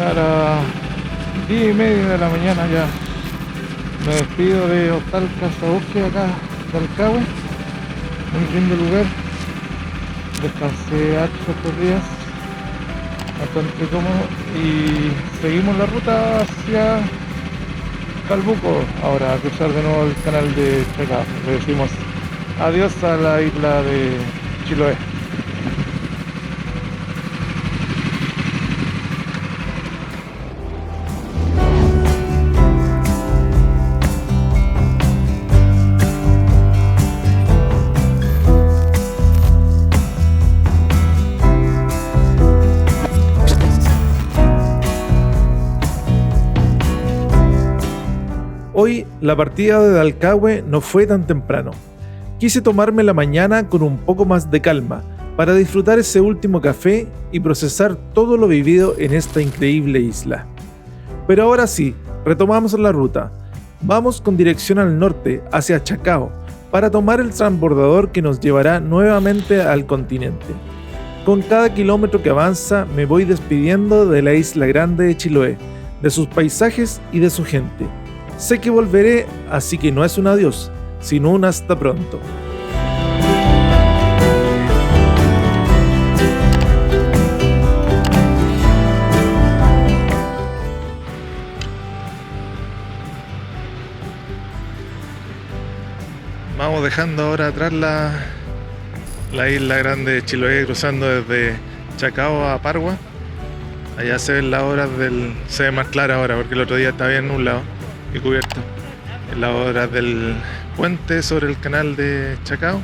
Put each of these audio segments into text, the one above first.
A las 10:30 de la mañana ya me despido de Hostal Casa Bosque acá de Alcagüe, un lindo lugar. Descansé harto estos días, bastante cómodo, y seguimos la ruta hacia Calbuco, ahora a cruzar de nuevo el canal de Chacao. Le decimos adiós a la isla de Chiloé. Hoy la partida de Dalcahue no fue tan temprano. Quise tomarme la mañana con un poco más de calma para disfrutar ese último café y procesar todo lo vivido en esta increíble isla. Pero ahora sí, retomamos la ruta. Vamos con dirección al norte, hacia Chacao, para tomar el transbordador que nos llevará nuevamente al continente. Con cada kilómetro que avanza me voy despidiendo de la isla grande de Chiloé, de sus paisajes y de su gente. Sé que volveré, así que no es un adiós, sino un hasta pronto. Vamos dejando ahora atrás la isla grande de Chiloé, cruzando desde Chacao a Pargua. Allá se ven las horas se ve más clara ahora, porque el otro día estaba bien nublado y cubierto. En las horas del puente sobre el canal de Chacao,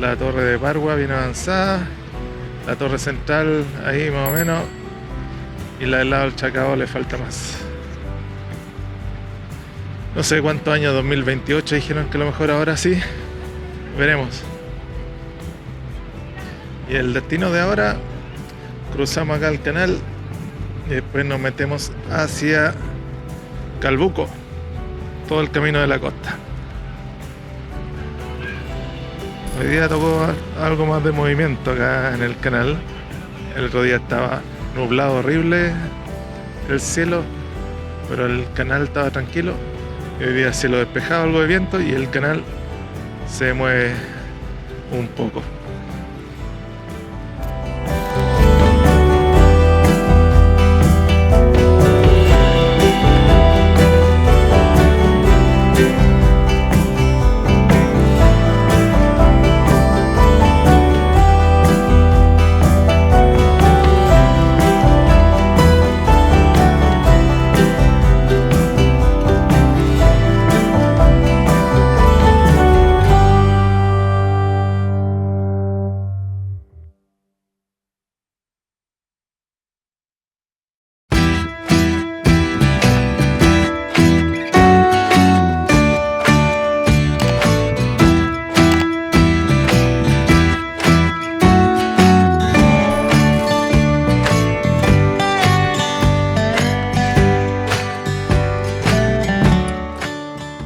la torre de Pargua bien avanzada, la torre central ahí más o menos, y la del lado del Chacao le falta más. No sé cuántos años, 2028, dijeron que a lo mejor ahora sí, veremos. Y el destino de ahora, cruzamos acá el canal y después nos metemos hacia Calbuco, todo el camino de la costa. Hoy día tocó algo más de movimiento acá en el canal. El otro día estaba nublado horrible el cielo, pero el canal estaba tranquilo. Y hoy día cielo despejado, algo de viento, y el canal se mueve un poco.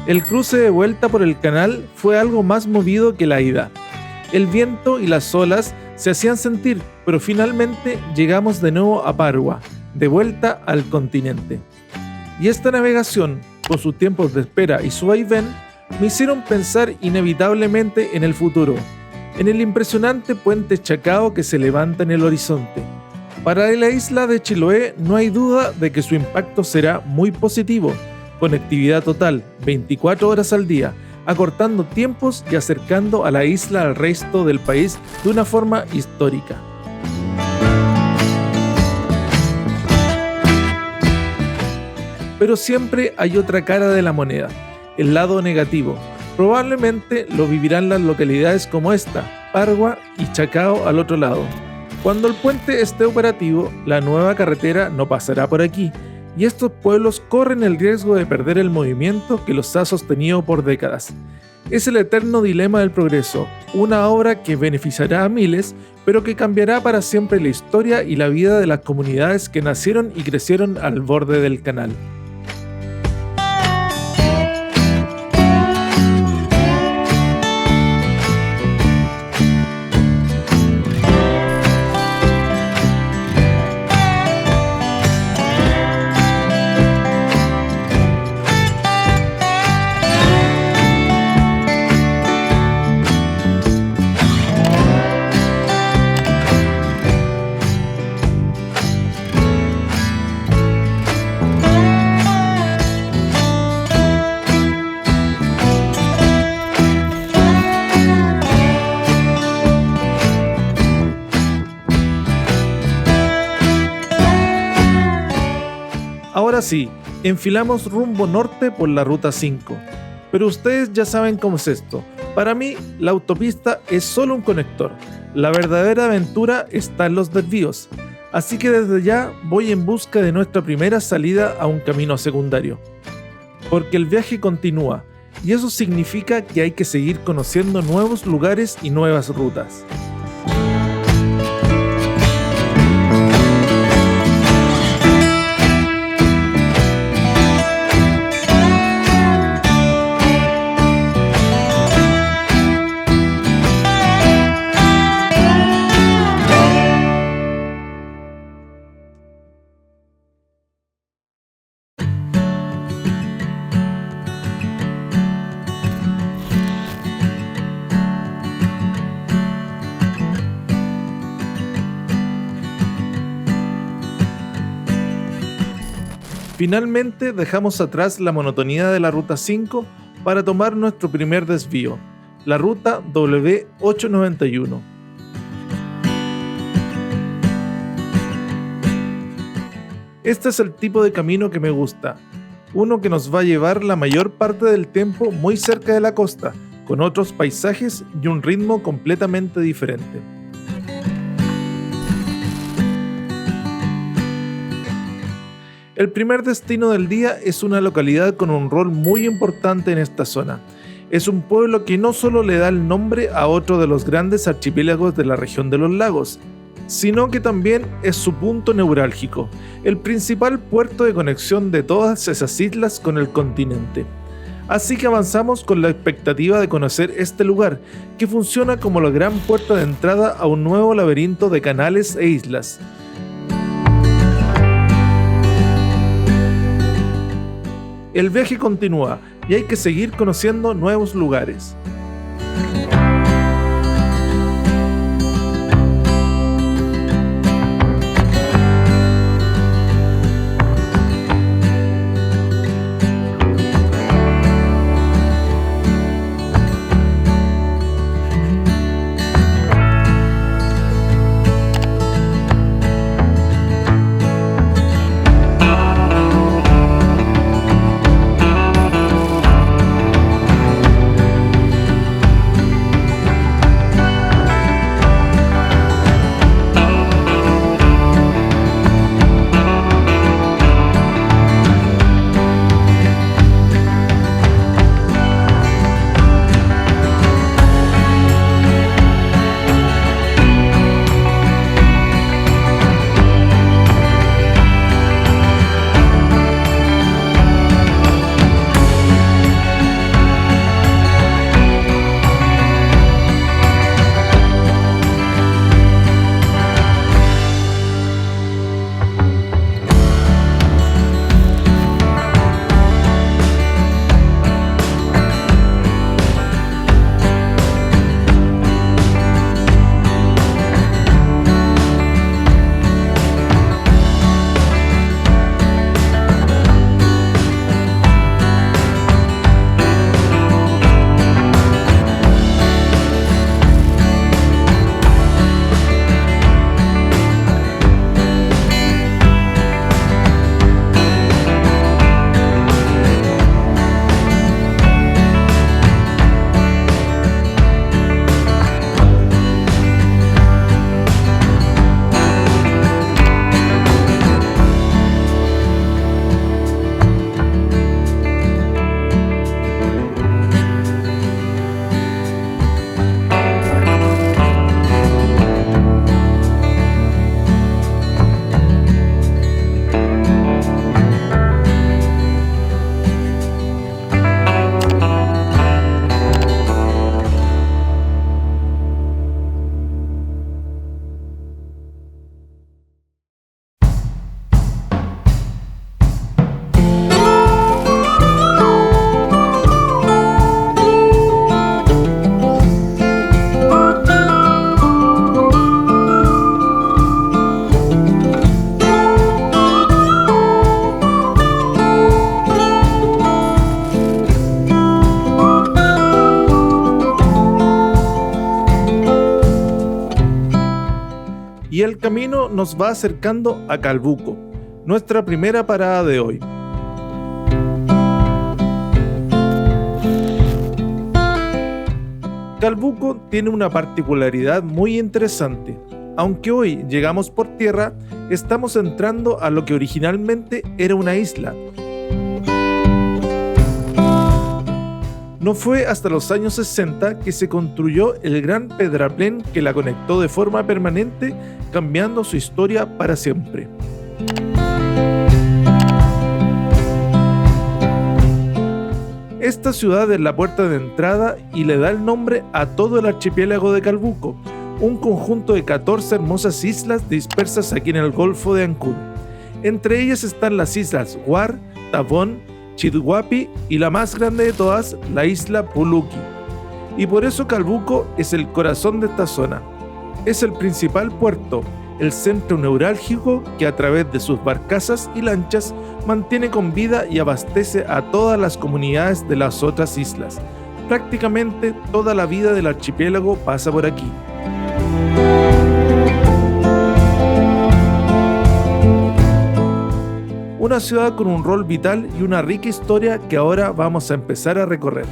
El cruce de vuelta por el canal fue algo más movido que la ida. El viento y las olas se hacían sentir, pero finalmente llegamos de nuevo a Pargua, de vuelta al continente. Y esta navegación, con sus tiempos de espera y su vaivén, me hicieron pensar inevitablemente en el futuro, en el impresionante puente Chacao que se levanta en el horizonte. Para la isla de Chiloé no hay duda de que su impacto será muy positivo. Conectividad total, 24 horas al día, acortando tiempos y acercando a la isla al resto del país de una forma histórica. Pero siempre hay otra cara de la moneda, el lado negativo. Probablemente lo vivirán las localidades como esta, Pargua y Chacao al otro lado. Cuando el puente esté operativo, la nueva carretera no pasará por aquí, y estos pueblos corren el riesgo de perder el movimiento que los ha sostenido por décadas. Es el eterno dilema del progreso, una obra que beneficiará a miles, pero que cambiará para siempre la historia y la vida de las comunidades que nacieron y crecieron al borde del canal. Ahora sí, enfilamos rumbo norte por la ruta 5. Pero ustedes ya saben cómo es esto. Para mí, la autopista es solo un conector. La verdadera aventura está en los desvíos. Así que desde ya voy en busca de nuestra primera salida a un camino secundario. Porque el viaje continúa, y eso significa que hay que seguir conociendo nuevos lugares y nuevas rutas. Finalmente dejamos atrás la monotonía de la ruta 5 para tomar nuestro primer desvío, la ruta W891. Este es el tipo de camino que me gusta, uno que nos va a llevar la mayor parte del tiempo muy cerca de la costa, con otros paisajes y un ritmo completamente diferente. El primer destino del día es una localidad con un rol muy importante en esta zona. Es un pueblo que no solo le da el nombre a otro de los grandes archipiélagos de la región de los lagos, sino que también es su punto neurálgico, el principal puerto de conexión de todas esas islas con el continente. Así que avanzamos con la expectativa de conocer este lugar, que funciona como la gran puerta de entrada a un nuevo laberinto de canales e islas. El viaje continúa y hay que seguir conociendo nuevos lugares. Y el camino nos va acercando a Calbuco, nuestra primera parada de hoy. Calbuco tiene una particularidad muy interesante. Aunque hoy llegamos por tierra, estamos entrando a lo que originalmente era una isla. No fue hasta los años 60 que se construyó el gran pedraplén que la conectó de forma permanente, cambiando su historia para siempre. Esta ciudad es la puerta de entrada y le da el nombre a todo el archipiélago de Calbuco, un conjunto de 14 hermosas islas dispersas aquí en el Golfo de Ancón. Entre ellas están las islas Guar, Tabón, Chidhuapi y la más grande de todas, la isla Puluki. Y por eso Calbuco es el corazón de esta zona. Es el principal puerto, el centro neurálgico que a través de sus barcazas y lanchas mantiene con vida y abastece a todas las comunidades de las otras islas. Prácticamente toda la vida del archipiélago pasa por aquí. Una ciudad con un rol vital y una rica historia que ahora vamos a empezar a recorrer.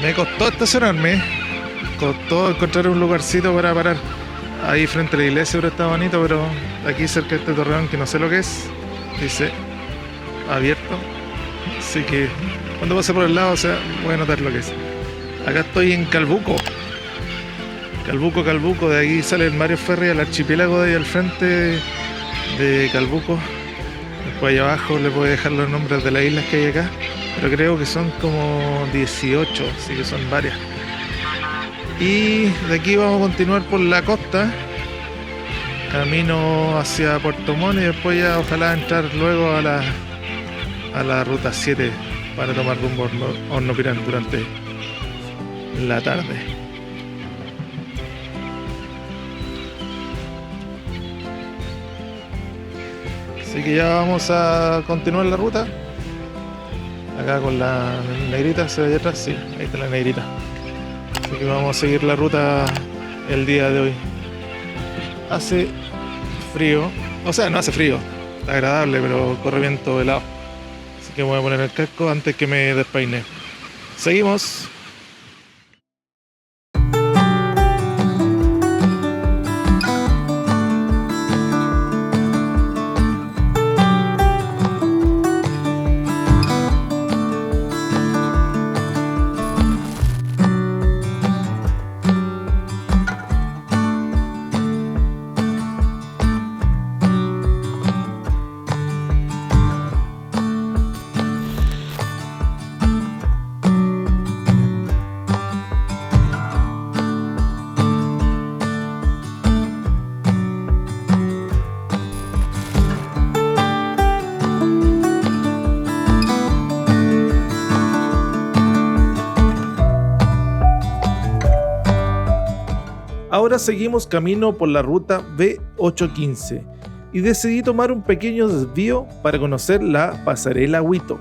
Me costó estacionarme, costó encontrar un lugarcito para parar. Ahí frente a la iglesia hubiera estado bonito, pero aquí cerca de este torreón que no sé lo que es, dice abierto. Así que cuando pase por el lado, voy a notar lo que es. Acá estoy en Calbuco. Calbuco, de aquí sale el Mario Ferry al archipiélago de ahí al frente de Calbuco. Después allá abajo les voy a dejar los nombres de las islas que hay acá, pero creo que son como 18, así que son varias. Y de aquí vamos a continuar por la costa, camino hacia Puerto Montt y después ya ojalá entrar luego a la ruta 7 para tomar rumbo a Hornopirán durante la tarde. Así que ya vamos a continuar la ruta. Acá con la negrita, ¿se ve allá atrás? Sí, ahí está la negrita. Así que vamos a seguir la ruta el día de hoy. Hace frío, o sea, no hace frío, está agradable, pero corre viento helado. Así que voy a poner el casco antes que me despeine. Seguimos. Ahora seguimos camino por la ruta B815 y decidí tomar un pequeño desvío para conocer la Pasarela Huito.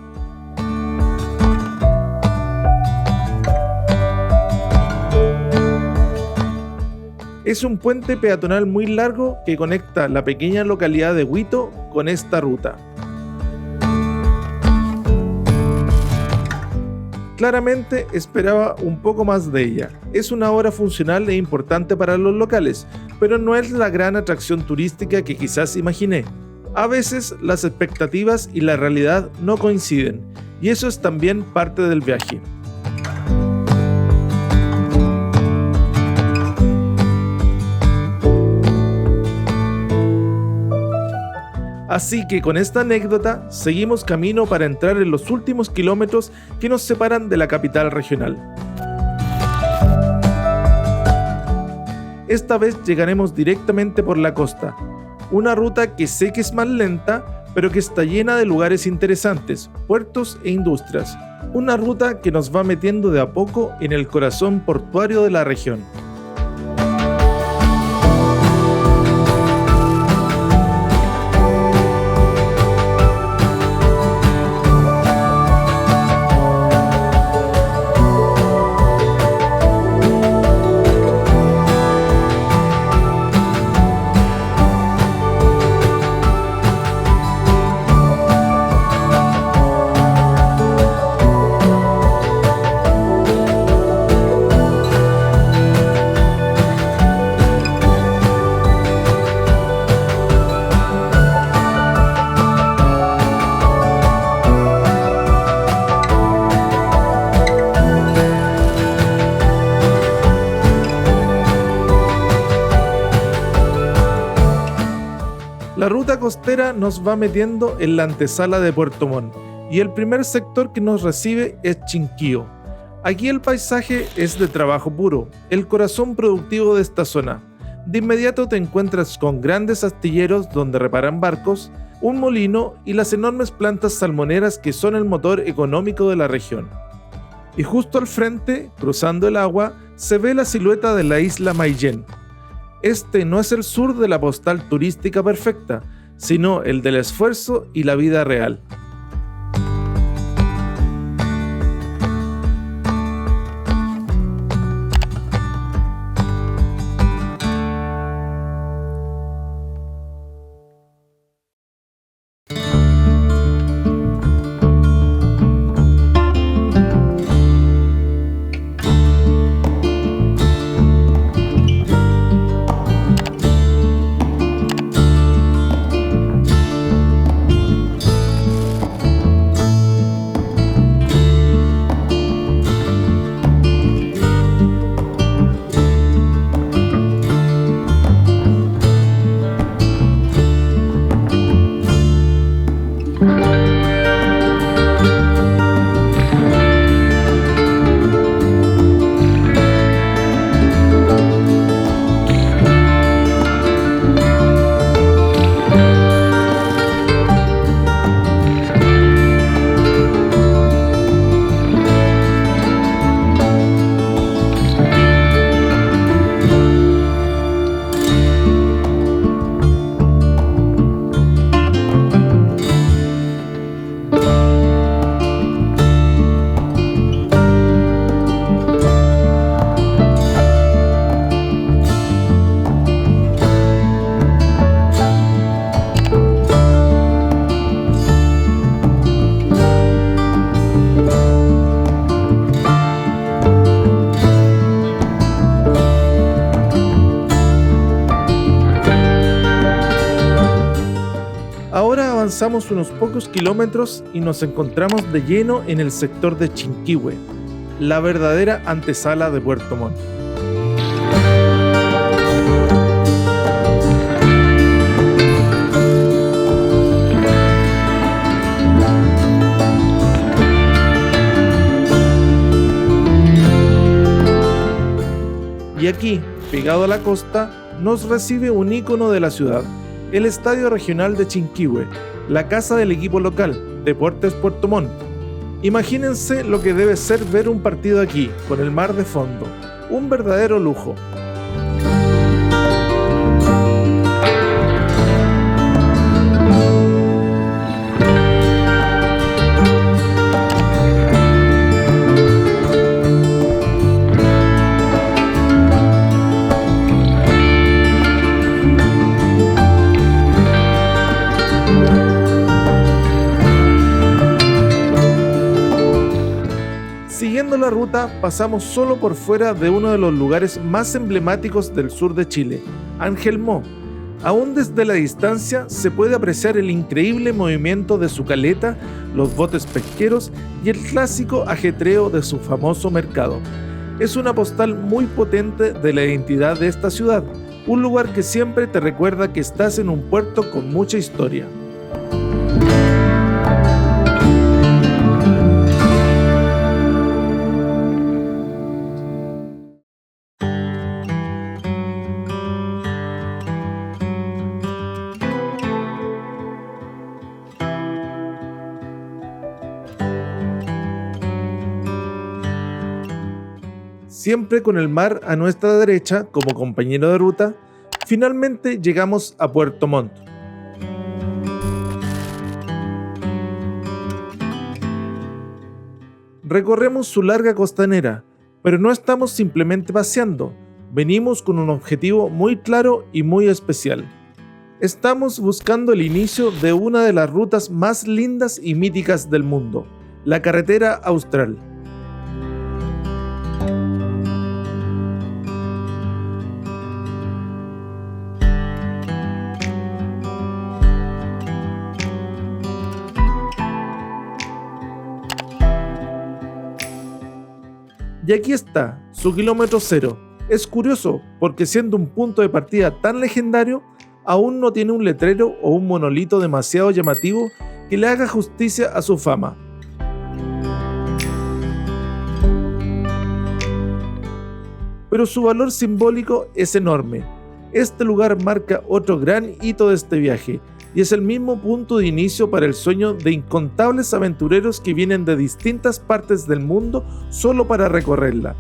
Es un puente peatonal muy largo que conecta la pequeña localidad de Huito con esta ruta. Claramente esperaba un poco más de ella. Es una obra funcional e importante para los locales, pero no es la gran atracción turística que quizás imaginé. A veces las expectativas y la realidad no coinciden, y eso es también parte del viaje. Así que con esta anécdota seguimos camino para entrar en los últimos kilómetros que nos separan de la capital regional. Esta vez llegaremos directamente por la costa, una ruta que sé que es más lenta, pero que está llena de lugares interesantes, puertos e industrias. Una ruta que nos va metiendo de a poco en el corazón portuario de la región. La ruta costera nos va metiendo en la antesala de Puerto Montt y el primer sector que nos recibe es Chinquío. Aquí el paisaje es de trabajo puro, el corazón productivo de esta zona. De inmediato te encuentras con grandes astilleros donde reparan barcos, un molino y las enormes plantas salmoneras que son el motor económico de la región. Y justo al frente, cruzando el agua, se ve la silueta de la isla Maillén. Este no es el sur de la postal turística perfecta, sino el del esfuerzo y la vida real. Ahora avanzamos unos pocos kilómetros y nos encontramos de lleno en el sector de Chinquihue, la verdadera antesala de Puerto Montt. Y aquí, pegado a la costa, nos recibe un ícono de la ciudad, el Estadio Regional de Chinquihue, la casa del equipo local, Deportes Puerto Montt. Imagínense lo que debe ser ver un partido aquí, con el mar de fondo, un verdadero lujo. la ruta pasamos solo por fuera de uno de los lugares más emblemáticos del sur de Chile, Angelmó. Aún desde la distancia se puede apreciar el increíble movimiento de su caleta, los botes pesqueros y el clásico ajetreo de su famoso mercado. Es una postal muy potente de la identidad de esta ciudad, un lugar que siempre te recuerda que estás en un puerto con mucha historia. Siempre con el mar a nuestra derecha como compañero de ruta, finalmente llegamos a Puerto Montt. Recorremos su larga costanera, pero no estamos simplemente paseando, venimos con un objetivo muy claro y muy especial. Estamos buscando el inicio de una de las rutas más lindas y míticas del mundo, la Carretera Austral. Y aquí está, su kilómetro cero. Es curioso porque siendo un punto de partida tan legendario, aún no tiene un letrero o un monolito demasiado llamativo que le haga justicia a su fama. Pero su valor simbólico es enorme. Este lugar marca otro gran hito de este viaje y es el mismo punto de inicio para el sueño de incontables aventureros que vienen de distintas partes del mundo solo para recorrerla.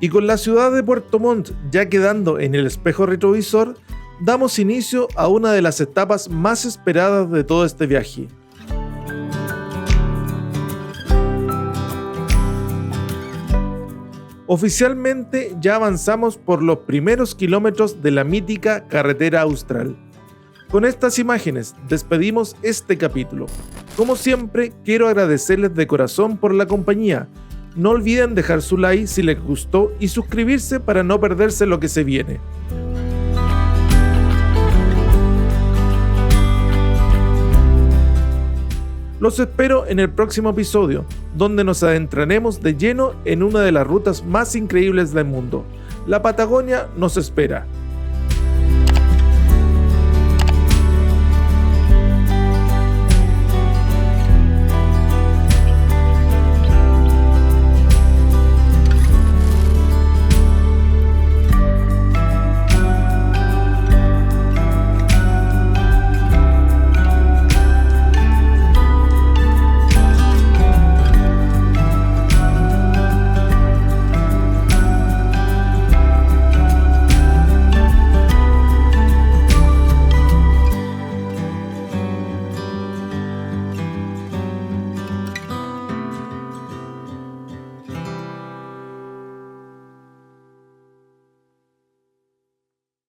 Y con la ciudad de Puerto Montt ya quedando en el espejo retrovisor, damos inicio a una de las etapas más esperadas de todo este viaje. Oficialmente ya avanzamos por los primeros kilómetros de la mítica Carretera Austral. Con estas imágenes despedimos este capítulo. Como siempre, quiero agradecerles de corazón por la compañía. No olviden dejar su like si les gustó y suscribirse para no perderse lo que se viene. Los espero en el próximo episodio, donde nos adentraremos de lleno en una de las rutas más increíbles del mundo. La Patagonia nos espera.